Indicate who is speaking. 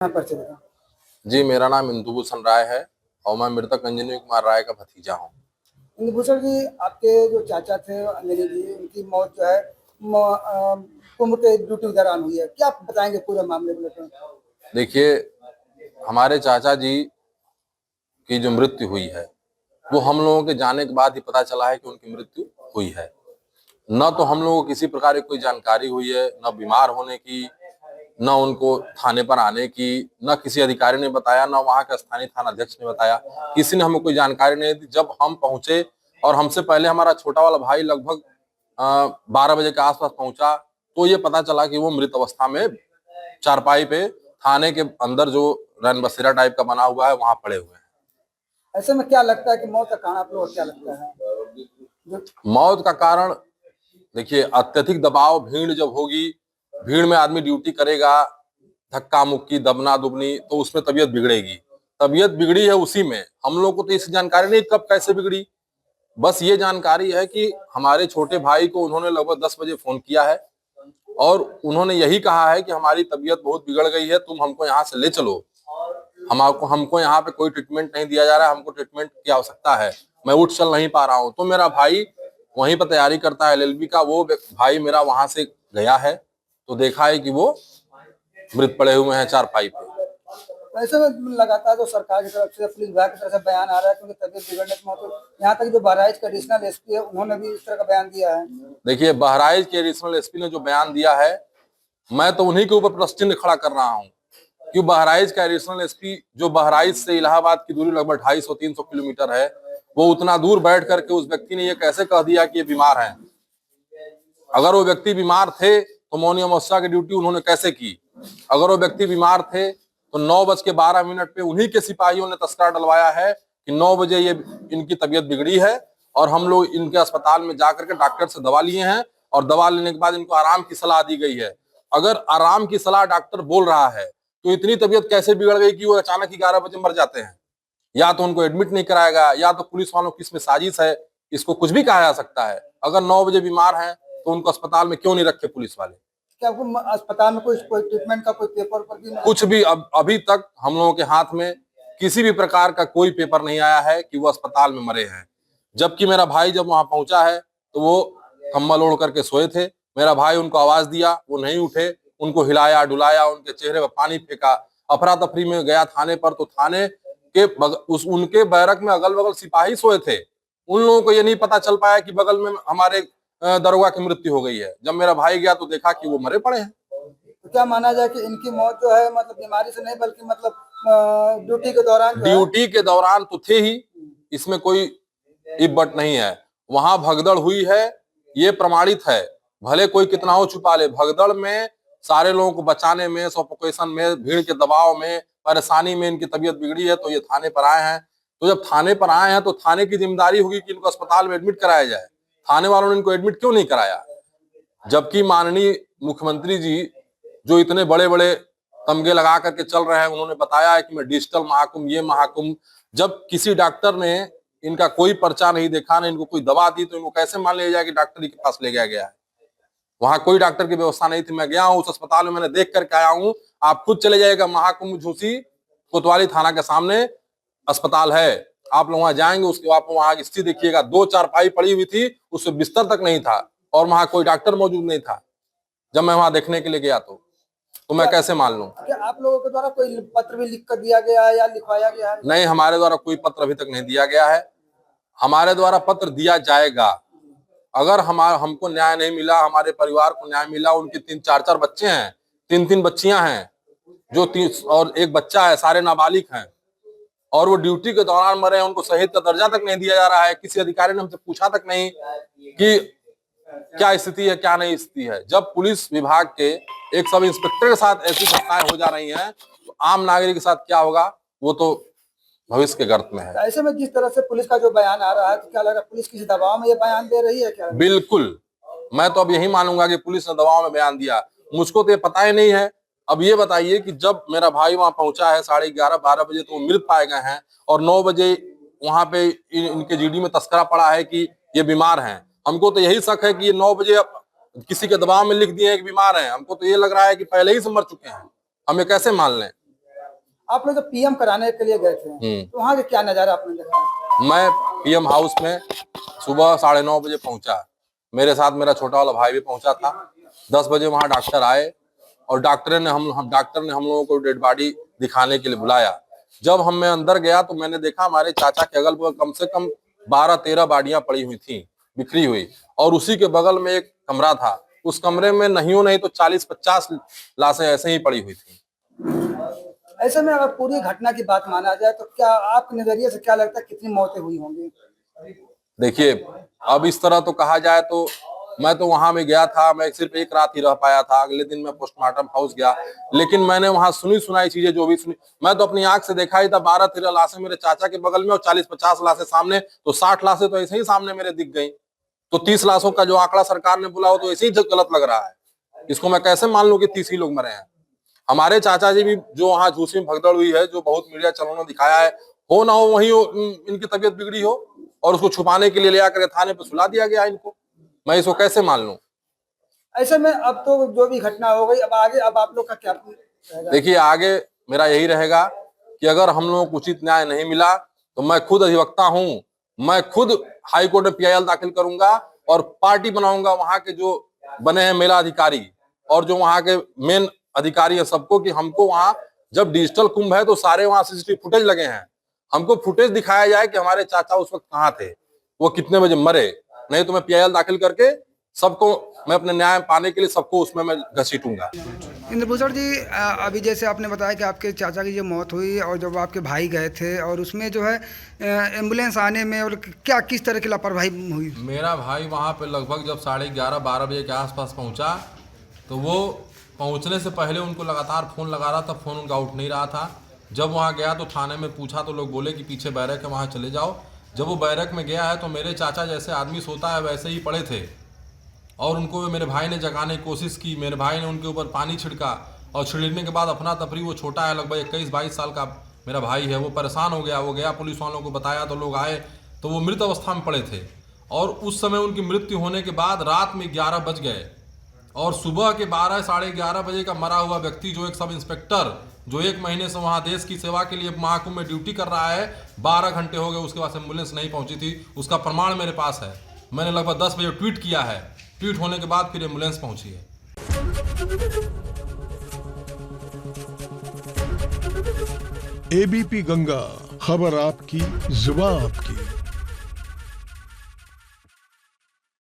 Speaker 1: परिचय देना।
Speaker 2: जी, मेरा नाम इंदुभूषण राय है और मैं मृतक अंजनी कुमार राय का भतीजा हूँ।
Speaker 1: इंदुभूषण जी, आपके जो चाचा थे अंजनी जी, उनकी मौत जो है कुंभ के ड्यूटी के दौरान हुई है। क्या आप बताएंगे पूरे मामले को लेकर?
Speaker 2: देखिए, हमारे चाचा जी की जो मृत्यु हुई है वो हम लोगों के जाने के बाद ही पता चला है कि उनकी मृत्यु हुई है। न तो हम लोगों को किसी प्रकार की कोई जानकारी हुई है, न बीमार होने की, न उनको थाने पर आने की, न किसी अधिकारी ने बताया, न वहाँ के स्थानीय थाना अध्यक्ष ने बताया। किसी ने हमें कोई जानकारी नहीं दी। जब हम पहुंचे और हमसे पहले हमारा छोटा वाला भाई लगभग 12 बजे के आसपास पहुंचा, तो ये पता चला कि वो मृत अवस्था में चारपाई पे थाने के अंदर जो रैन बसेरा टाइप का बना हुआ है वहां पड़े हुए हैं।
Speaker 1: ऐसे में क्या लगता है कि मौत का कारण आप लोगों को क्या लगता है?
Speaker 2: मौत का कारण देखिए, अत्यधिक दबाव, भीड़ जब होगी, भीड़ में आदमी ड्यूटी करेगा, धक्का मुक्की, दबना दुबनी, तो उसमें तबीयत बिगड़ेगी। तबीयत बिगड़ी है उसी में। हम लोग को तो इस जानकारी नहीं कब कैसे बिगड़ी। बस ये जानकारी है कि हमारे छोटे भाई को उन्होंने लगभग 10 बजे फोन किया है और उन्होंने यही कहा है कि हमारी तबीयत बहुत बिगड़ गई है, तुम हमको यहाँ से ले चलो। हमको यहाँ पे कोई ट्रीटमेंट नहीं दिया जा रहा है, हमको ट्रीटमेंट की आवश्यकता है, मैं उठ चल नहीं पा रहा हूँ। तो मेरा भाई वहीं पर तैयारी करता है एलएलबी का, वो भाई मेरा वहां से गया है तो देखा है कि वो मृत पड़े हुए हैं चारपाई पे।
Speaker 1: ऐसे में लगातार जो सरकार की तरफ से, पुलिस विभाग की तरफ से बयान आ रहा है क्योंकि तबीयत बिगड़ने की मौत, यहाँ तक जो बहराइच का एडिशनल एसपी है उन्होंने भी इस तरह का बयान दिया है।
Speaker 2: देखिए, बहराइच के एडिशनल एसपी ने जो बयान दिया है, मैं तो उन्हीं के ऊपर प्रश्न खड़ा कर रहा हूँ कि बहराइच का एडिशनल एसपी जो बहराइच से इलाहाबाद की दूरी लगभग 250-300 किलोमीटर है, वो उतना दूर बैठ करके उस व्यक्ति ने ये कैसे कह दिया कि ये बीमार हैं। अगर वो व्यक्ति बीमार थे तो मौनी अमावस्या की ड्यूटी उन्होंने कैसे की? अगर वो व्यक्ति बीमार थे तो 9:12 पे उन्हीं के सिपाहियों ने तस्करा डलवाया है कि 9 बजे ये इनकी तबीयत बिगड़ी है और हम लोग इनके अस्पताल में जाकर के डॉक्टर से दवा लिए हैं और दवा लेने के बाद इनको आराम की सलाह दी गई है। अगर आराम की सलाह डॉक्टर बोल रहा है तो इतनी तबीयत कैसे बिगड़ गई कि वो अचानक 11 बजे मर जाते हैं? या तो उनको एडमिट नहीं कराएगा, या तो पुलिस वालों की इसमें साजिश है। इसको कुछ भी कहा जा सकता है। अगर 9 बजे बीमार हैं तो उनको अस्पताल में क्यों नहीं रखे पुलिस वाले?
Speaker 1: क्या आपको अस्पताल में कोई ट्रीटमेंट का कोई पेपर पर भी
Speaker 2: कुछ भी अभी तक हम लोगों के हाथ में किसी भी प्रकार का कोई पेपर नहीं आया है कि वो अस्पताल में मरे हैं। जबकि मेरा भाई जब वहां पहुंचा है तो वो कंबल ओढ़ करके सोए थे। मेरा भाई उनको आवाज दिया, वो नहीं उठे, उनको हिलाया डुलाया, उनके चेहरे पर पानी फेंका। अफरा तफरी में गया थाने पर, तो थाने के उनके बैरक में अगल बगल सिपाही सोए थे। उन लोगों को ये नहीं पता चल पाया कि बगल में हमारे दरोगा की मृत्यु हो गई है। जब मेरा भाई गया तो देखा कि वो मरे पड़े हैं।
Speaker 1: तो क्या माना जाए कि इनकी मौत जो है मतलब बीमारी से नहीं बल्कि मतलब ड्यूटी के दौरान
Speaker 2: तो थे ही, इसमें कोई इफ बट नहीं है। वहां भगदड़ हुई है, ये प्रमाणित है। भले कोई कितना हो छुपा ले, भगदड़ में सारे लोगों को बचाने में, सफोकेशन में, भीड़ के दबाव में, परेशानी में इनकी तबीयत बिगड़ी है तो ये थाने पर आए हैं। तो जब थाने पर आए हैं तो थाने की जिम्मेदारी होगी कि इनको अस्पताल में एडमिट कराया जाए। थाने वालों ने इनको एडमिट क्यों नहीं कराया? जबकि माननीय मुख्यमंत्री जी जो इतने बड़े बड़े तमगे लगा करके चल रहे हैं, उन्होंने बताया है कि मैं डिजिटल महाकुंभ, ये महाकुंभ। जब किसी डॉक्टर ने इनका कोई पर्चा नहीं देखा, ना इनको कोई दवा दी, तो इनको कैसे मान लिया जाए कि डॉक्टर के पास ले गया गया है? वहां कोई डॉक्टर की व्यवस्था नहीं थी। मैं गया हूं उस अस्पताल में, मैंने देख करके आया हूं। आप खुद चले जाइएगा, महाकुंभ झूसी कोतवाली थाना के सामने अस्पताल है, आप लोग वहां जाएंगे, उसके आप वहां की स्थिति देखिएगा। 2 चारपाई पड़ी हुई थी, उसमें बिस्तर तक नहीं था और वहां कोई डॉक्टर मौजूद नहीं था। जब मैं वहां देखने के लिए गया तो मैं कैसे मान लूं?
Speaker 1: क्या आप लोगों के द्वारा कोई पत्र भी लिख कर दिया गया है या लिखवाया गया है?
Speaker 2: नहीं, हमारे द्वारा कोई पत्र अभी तक नहीं दिया गया है। हमारे द्वारा पत्र दिया जाएगा। अगर हमको न्याय नहीं मिला, हमारे परिवार को न्याय मिला, उनके 3-4 बच्चे हैं, 3-3 बच्चियां हैं, जो 30 और एक बच्चा है, सारे नाबालिग हैं और वो ड्यूटी के दौरान मरे हैं। उनको शहीद का दर्जा तक नहीं दिया जा रहा है। किसी अधिकारी ने हमसे पूछा तक नहीं कि क्या स्थिति है, क्या नहीं स्थिति है। जब पुलिस विभाग के एक सब इंस्पेक्टर के साथ ऐसी घटनाएं हो जा रही हैं तो आम नागरिक के साथ क्या होगा, वो तो भविष्य के गर्त में है।
Speaker 1: ऐसे में जिस तरह से पुलिस का जो बयान आ रहा है, तो क्या लग रहा है पुलिस किसी दबाव में ये बयान दे रही है क्या?
Speaker 2: बिल्कुल, मैं तो अब यही मानूंगा कि पुलिस ने दबाव में बयान दिया। मुझको तो ये पता ही नहीं है। अब ये बताइए कि जब मेरा भाई वहां पहुंचा है 11:30-12 बजे, तो वो मृत पाए गए हैं और 9 बजे वहां पे इनके जीडी में तस्करा पड़ा है कि ये बीमार हैं। हमको तो यही शक है कि ये 9 बजे किसी के दबाव में लिख दिए हैं कि बीमार हैं। हमको तो ये लग रहा है कि पहले ही से मर चुके हैं। हम ये कैसे मान लें?
Speaker 1: आप लोग जब पीएम कराने के लिए गए थे तो वहाँ के क्या नजारा आपने देखा?
Speaker 2: मैं पीएम हाउस में सुबह 9:30 बजे पहुंचा। मेरे साथ मेरा छोटा वाला भाई भी पहुंचा था। 10 बजे वहां डॉक्टर आए और डॉक्टर ने हम लोगों को डेड बॉडी दिखाने के लिए बुलाया। जब मैं अंदर गया तो मैंने देखा हमारे चाचा के अगल बगल कम से कम 12-13 बॉडियां पड़ी हुई थी, बिखरी हुई, और उसी के बगल में एक कमरा था। उस कमरे में नहीं तो 40-50 लाशें ऐसे ही पड़ी हुई थी।
Speaker 1: ऐसे में अगर पूरी घटना की बात माना जाए तो क्या आपके नजरिए से क्या लगता है कितनी मौतें हुई होंगी?
Speaker 2: देखिए, अब इस तरह तो कहा जाए तो मैं तो वहां में गया था, मैं सिर्फ एक रात ही रह पाया था। अगले दिन मैं पोस्टमार्टम हाउस गया, लेकिन मैंने वहां सुनी सुनाई चीजें जो भी सुनी, मैं तो अपनी आंख से देखा ही था। 12-13 लाशें मेरे चाचा के बगल में और 40-50 लाशें सामने, तो 60 लाशें तो ऐसे ही सामने मेरे दिख गई। तो 30 लाशों का जो आंकड़ा सरकार ने बोला हो तो ऐसे ही गलत लग रहा है। इसको मैं कैसे मान लूं कि 30 ही लोग मरे हैं? हमारे चाचा जी भी जो वहां झूसी में भगदड़ हुई है, जो बहुत मीडिया चैनलों ने दिखाया है, हो ना हो वहीं इनकी तबीयत बिगड़ी हो और उसको छुपाने के लिए ले आकर थाने पे सुला दिया गया इनको। मैं इसको कैसे मान लूं?
Speaker 1: ऐसे में अब तो जो भी घटना हो गई, अब आगे अब आप लोग का क्या रहेगा?
Speaker 2: देखिए, आगे मेरा यही रहेगा कि अगर हम लोगों को उचित न्याय नहीं मिला तो मैं खुद अधिवक्ता हूं, मैं खुद हाई कोर्ट में PIL दाखिल करूंगा और पार्टी बनाऊंगा वहां के जो बने हैं मेला अधिकारी और जो वहां के मेन अधिकारी है सबको, कि हमको वहां जब डिजिटल कुंभ है तो सारे वहां CCTV फुटेज लगे हैं, हमको फुटेज दिखाया जाए कि हमारे चाचा उस वक्त कहाँ थे, वो कितने बजे मरे। नहीं तो मैं PIL दाखिल करके सबको, मैं अपने न्याय पाने के लिए सबको उसमें मैं घसीटूंगा।
Speaker 1: इंद्रभूषण जी, अभी जैसे आपने बताया कि आपके चाचा की जो मौत हुई और जब आपके भाई गए थे और उसमें जो है एम्बुलेंस आने में और क्या किस तरह की लापरवाही हुई?
Speaker 2: मेरा भाई वहाँ पे लगभग जब 11:30-12 बजे के आसपास पहुँचा तो वो पहुँचने से पहले उनको लगातार फ़ोन लगा रहा था, फ़ोन उनका उठ नहीं रहा था। जब वहाँ गया तो थाने में पूछा तो लोग बोले कि पीछे बैरक है, वहाँ चले जाओ। जब वो बैरक में गया है तो मेरे चाचा जैसे आदमी सोता है वैसे ही पड़े थे और उनको मेरे भाई ने जगाने की कोशिश की। मेरे भाई ने उनके ऊपर पानी छिड़का और छिड़कने के बाद अपना तफरी, वो छोटा है, लगभग 21-22 साल का मेरा भाई है, वो परेशान हो गया। वो गया, पुलिस वालों को बताया तो लोग आए तो वो मृत अवस्था में पड़े थे और उस समय उनकी मृत्यु होने के बाद रात में 11 बज गए और सुबह के 12-11:30 बजे का मरा हुआ व्यक्ति, जो एक सब इंस्पेक्टर जो 1 महीने से वहाँ देश की सेवा के लिए महाकुंभ में ड्यूटी कर रहा है, 12 घंटे हो गए उसके पास एम्बुलेंस नहीं पहुंची थी। उसका प्रमाण मेरे पास है। मैंने लगभग 10 बजे ट्वीट किया है, ट्वीट होने के बाद फिर एम्बुलेंस पहुंची है।
Speaker 3: ABP गंगा, खबर आपकी, जुबान आपकी।